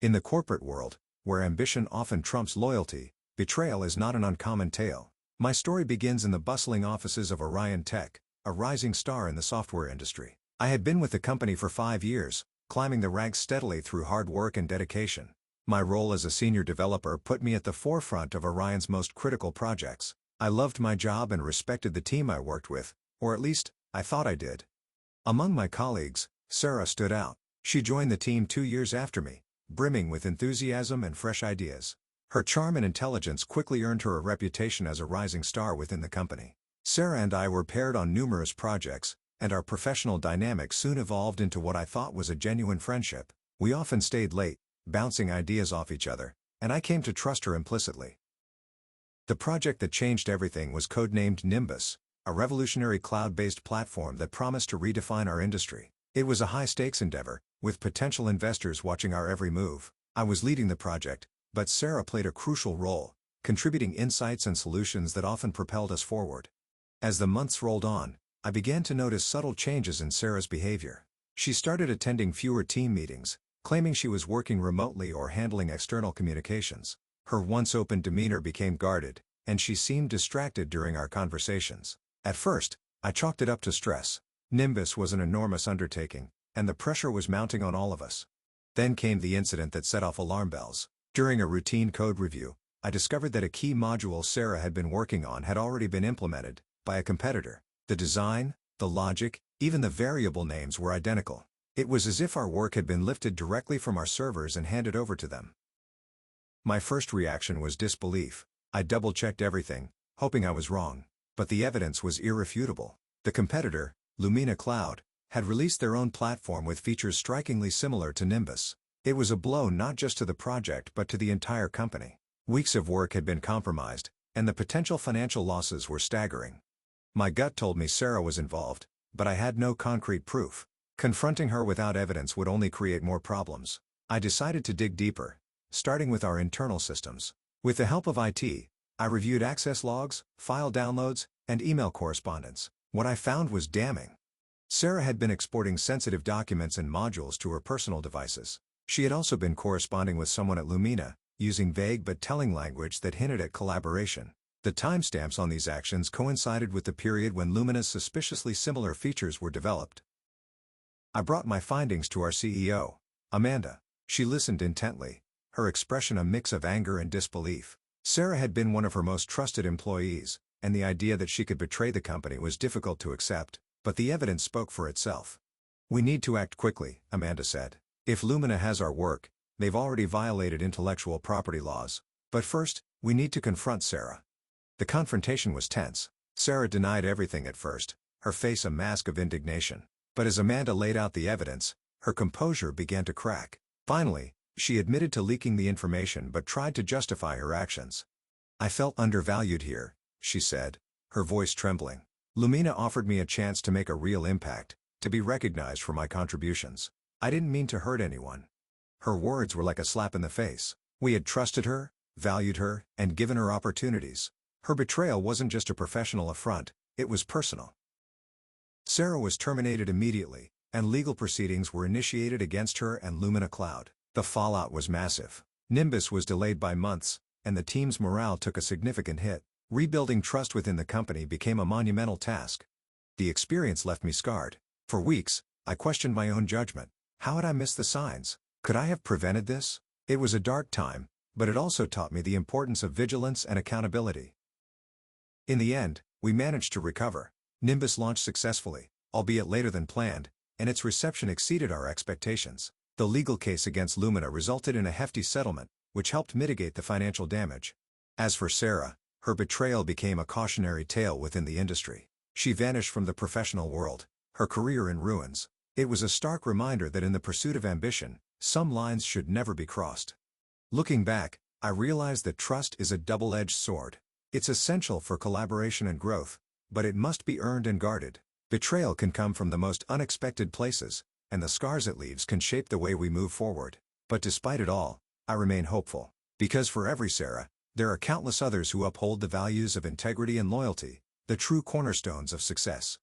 In the corporate world, where ambition often trumps loyalty, betrayal is not an uncommon tale. My story begins in the bustling offices of Orion Tech, a rising star in the software industry. I had been with the company for 5 years, climbing the ranks steadily through hard work and dedication. My role as a senior developer put me at the forefront of Orion's most critical projects. I loved my job and respected the team I worked with, or at least, I thought I did. Among my colleagues, Sarah stood out. She joined the team 2 years after me, brimming with enthusiasm and fresh ideas. Her charm and intelligence quickly earned her a reputation as a rising star within the company. Sarah and I were paired on numerous projects, and our professional dynamic soon evolved into what I thought was a genuine friendship. We often stayed late, bouncing ideas off each other, and I came to trust her implicitly. The project that changed everything was codenamed Nimbus, a revolutionary cloud-based platform that promised to redefine our industry. It was a high-stakes endeavor, with potential investors watching our every move. I was leading the project, but Sarah played a crucial role, contributing insights and solutions that often propelled us forward. As the months rolled on, I began to notice subtle changes in Sarah's behavior. She started attending fewer team meetings, claiming she was working remotely or handling external communications. Her once open demeanor became guarded, and she seemed distracted during our conversations. At first, I chalked it up to stress. Nimbus was an enormous undertaking, and the pressure was mounting on all of us. Then came the incident that set off alarm bells. During a routine code review, I discovered that a key module Sarah had been working on had already been implemented by a competitor. The design, the logic, even the variable names were identical. It was as if our work had been lifted directly from our servers and handed over to them. My first reaction was disbelief. I double-checked everything, hoping I was wrong. But the evidence was irrefutable. The competitor, Lumina Cloud, had released their own platform with features strikingly similar to Nimbus. It was a blow not just to the project but to the entire company. Weeks of work had been compromised, and the potential financial losses were staggering. My gut told me Sarah was involved, but I had no concrete proof. Confronting her without evidence would only create more problems. I decided to dig deeper, starting with our internal systems. With the help of IT, I reviewed access logs, file downloads, and email correspondence. What I found was damning. Sarah had been exporting sensitive documents and modules to her personal devices. She had also been corresponding with someone at Lumina, using vague but telling language that hinted at collaboration. The timestamps on these actions coincided with the period when Lumina's suspiciously similar features were developed. I brought my findings to our CEO, Amanda. She listened intently, her expression a mix of anger and disbelief. Sarah had been one of her most trusted employees, and the idea that she could betray the company was difficult to accept, but the evidence spoke for itself. "We need to act quickly," Amanda said. "If Lumina has our work, they've already violated intellectual property laws. But first, we need to confront Sarah." The confrontation was tense. Sarah denied everything at first, her face a mask of indignation. But as Amanda laid out the evidence, her composure began to crack. Finally, she admitted to leaking the information but tried to justify her actions. "I felt undervalued here," she said, her voice trembling. "Lumina offered me a chance to make a real impact, to be recognized for my contributions. I didn't mean to hurt anyone." Her words were like a slap in the face. We had trusted her, valued her, and given her opportunities. Her betrayal wasn't just a professional affront, it was personal. Sarah was terminated immediately, and legal proceedings were initiated against her and Lumina Cloud. The fallout was massive. Nimbus was delayed by months, and the team's morale took a significant hit. Rebuilding trust within the company became a monumental task. The experience left me scarred. For weeks, I questioned my own judgment. How had I missed the signs? Could I have prevented this? It was a dark time, but it also taught me the importance of vigilance and accountability. In the end, we managed to recover. Nimbus launched successfully, albeit later than planned, and its reception exceeded our expectations. The legal case against Lumina resulted in a hefty settlement, which helped mitigate the financial damage. As for Sarah, her betrayal became a cautionary tale within the industry. She vanished from the professional world, her career in ruins. It was a stark reminder that in the pursuit of ambition, some lines should never be crossed. Looking back, I realized that trust is a double-edged sword. It's essential for collaboration and growth, but it must be earned and guarded. Betrayal can come from the most unexpected places, and the scars it leaves can shape the way we move forward. But despite it all, I remain hopeful. Because for every Sarah, there are countless others who uphold the values of integrity and loyalty, the true cornerstones of success.